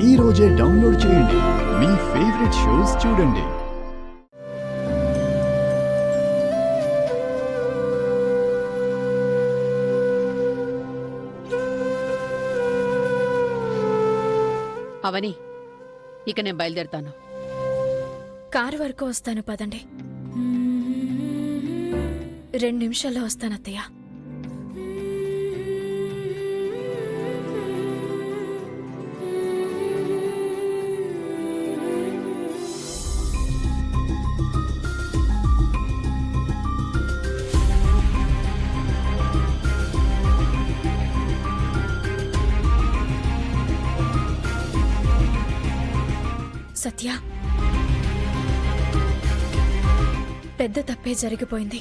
ఈ రోజే డౌన్లోడ్ చేయండి. మీ ఫేవరెట్ షోస్ చూడండి. అవని, ఇక నేను బయలుదేరుతాను. కారు వరకు వస్తాను, పదండి. 2 నిమిషాల్లో వస్తాను అత్తయ్య. సత్య, పెద్ద తప్పే జరిగిపోయింది.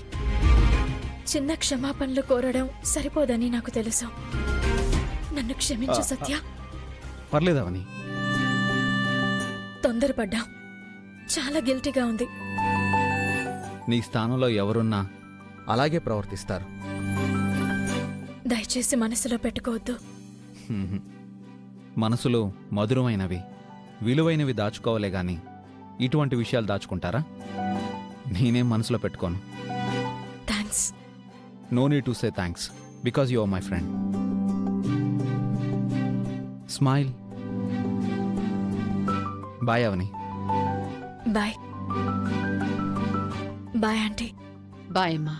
చిన్న క్షమాపణలు కోరడం సరిపోదని నాకు తెలుసు. నన్ను క్షమించు సత్య. పర్లేదవని. తొందరపడ్డా. చాలా గిల్టీగా ఉంది. నీ స్థానంలో ఎవరున్నా అలాగే ప్రవర్తిస్తారు. దయచేసి మనసులో పెట్టుకోవద్దు. మనసులో మధురమైనవి, విలువైనవి దాచుకోవాలే గాని ఇటువంటి విషయాలు దాచుకుంటారా? నేనేం మనసులో పెట్టుకోను. Thanks. No need to say thanks because you are my friend. Smile. Bye Avani. Bye. Bye aunty. Bye అమ్మా.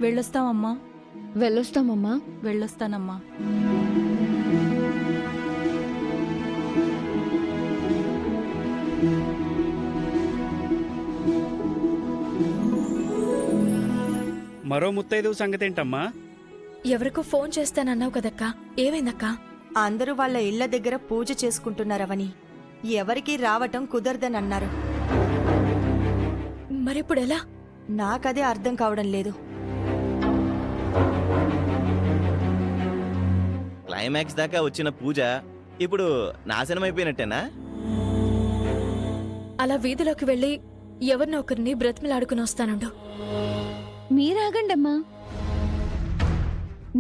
వెళ్ళొస్తామమ్మా. వెళ్ళొస్తామమ్మా. వెళ్ళొస్తానమ్మా. మరో ముత్తైదు సంగతేంటమ్మా? ఎవరికో ఫోన్ చేస్తానన్నావు కదక్కా, ఏమైందక్కా? అందరూ వాళ్ళ ఇళ్ల దగ్గర పూజ చేసుకుంటున్నారవని, ఎవరికీ రావటం కుదరదనన్నారు. మరిప్పుడెలా? నాకదే అర్థం కావడం లేదు. క్లైమాక్స్ దాకా వచ్చిన పూజ ఇప్పుడు నాశనమైపోయినట్టేనా? అలా వీధిలోకి వెళ్ళి ఎవరినో ఒకరిని బ్రతిమలాడుకుని వస్తానుండు. మీరాగండమ్మా,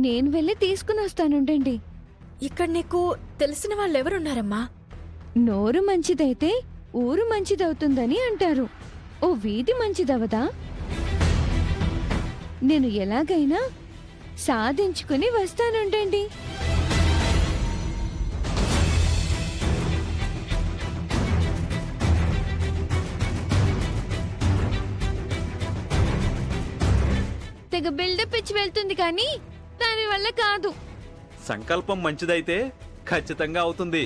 నేను వెళ్ళి తీసుకుని వస్తానుండండి. ఇక్కడ నీకు తెలిసిన వాళ్ళెవరున్నారమ్మా? నోరు మంచిదైతే ఊరు మంచిదవుతుందని అంటారు. ఓ వీధి మంచిదవదా? నేను ఎలాగైనా సాధించుకుని వస్తానుండండి. తెగ బిల్డప్ ఇచ్చి వెళ్తుంది కానీ దాని వల్ల కాదు. సంకల్పం మంచిదైతే ఖచ్చితంగా అవుతుంది.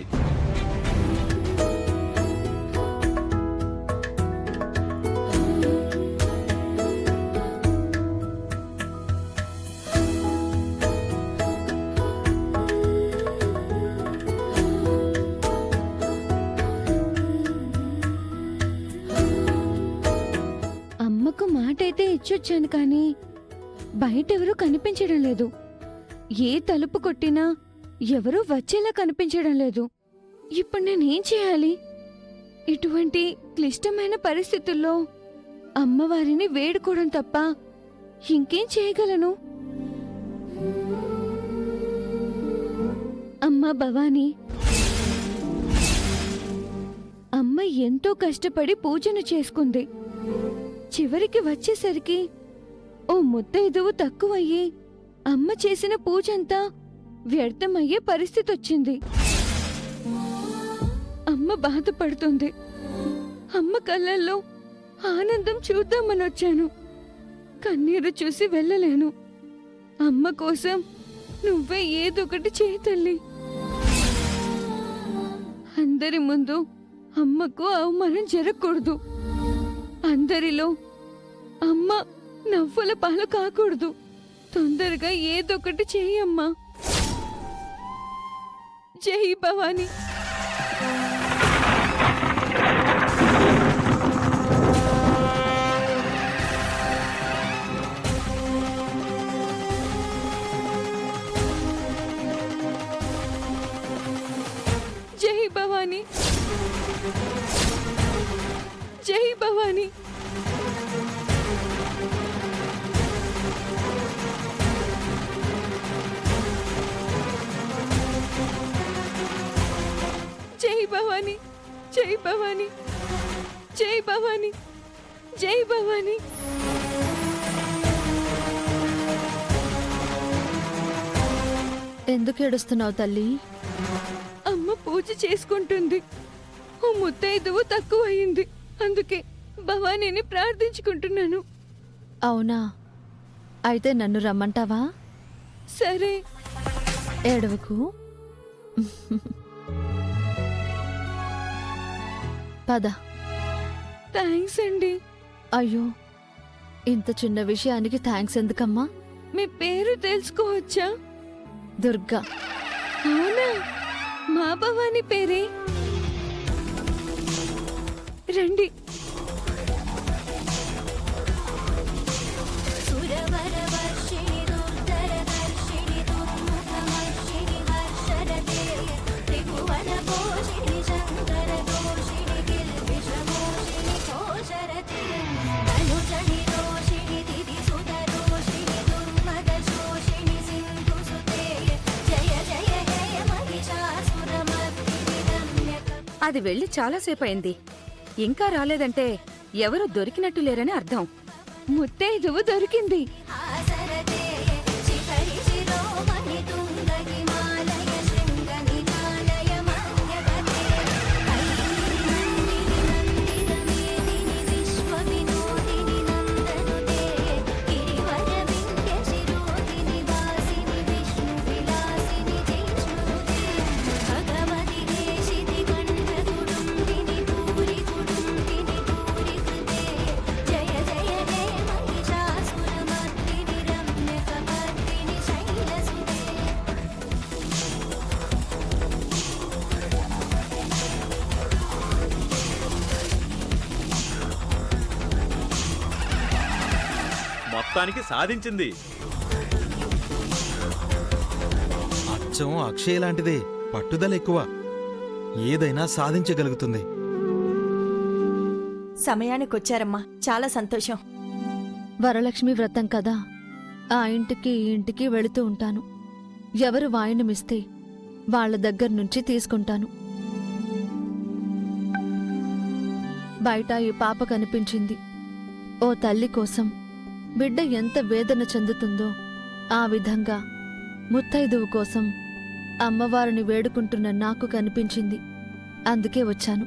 అమ్మకు మాట అయితే ఇచ్చొచ్చాను కానీ బయటెవరూ కనిపించడం లేదు. ఏ తలుపు కొట్టినా ఎవరూ వచ్చేలా కనిపించడం లేదు. ఇప్పుడు నేనేం చేయాలి? ఇటువంటి క్లిష్టమైన పరిస్థితుల్లో అమ్మవారిని వేడుకోవడం తప్ప ఇంకేం చేయగలను? అమ్మా భవానీ, అమ్మ ఎంతో కష్టపడి పూజను చేసుకుంది. చివరికి వచ్చేసరికి ఓ ముత్తైదువు తక్కువయ్యి అమ్మ చేసిన పూజంతా వ్యర్థమయ్యే పరిస్థితి వచ్చింది. అమ్మ బాధపడుతుంది. అమ్మ కళ్ళల్లో ఆనందం చూద్దామని వచ్చాను. కన్నీరు చూసి వెళ్ళలేను. అమ్మ కోసం నువ్వే ఏదొకటి చేయి తల్లి. అందరి ముందు అమ్మకు అవమానం జరగకూడదు. అందరిలో అమ్మ నవ్వుల పాలు కాకూడదు. తొందరగా ఏదొకటి చెయ్యమ్మా. జై భవానీ. జై భవానీ. జై భవానీ, జై భవానీ, జై భవానీ, జై భవానీ. ఎందుకు ఏడుస్తున్నావు తల్లి? అమ్మ పూజ చేసుకుంటుంది. ఓ ముత్తైదువు తక్కువ అయింది, అందుకే భవానీని ప్రార్థించుకుంటున్నాను. అవునా? అయితే నన్ను రమ్మంటావా? సరే. ఏడవకు. పద. థ్యాంక్స్ అండి. అయ్యో, ఇంత చిన్న విషయానికి థ్యాంక్స్ ఎందుకమ్మా? మీ పేరు తెలుసుకోవచ్చా? దుర్గా. అవునా? మా భవానీ పేరే. రండి. అది వెళ్ళి చాలాసేపు అయింది, ఇంకా రాలేదంటే ఎవరు దొరికినట్టు లేరని అర్థం. ముత్తైదువు దొరికింది. మొత్తానికి సాధించింది. అచ్చం అక్షయ్ లాంటిదే, పట్టుదల ఎక్కువ, ఏదైనా సాధించగలుగుతుంది. సమయానికొచ్చారమ్మా, చాలా సంతోషం. వరలక్ష్మి వ్రతం కదా, ఆ ఇంటికి ఈ ఇంటికి వెళుతూ ఉంటాను. ఎవరు వాయినమిస్తే వాళ్ళ దగ్గర నుంచి తీసుకుంటాను. బయట ఈ పాప కనిపించింది. ఓ తల్లి కోసం బిడ్డ ఎంత వేదన చెందుతుందో ఆ విధంగా ముత్తైదువు కోసం అమ్మవారిని వేడుకుంటున్న నాకు కనిపించింది. అందుకే వచ్చాను.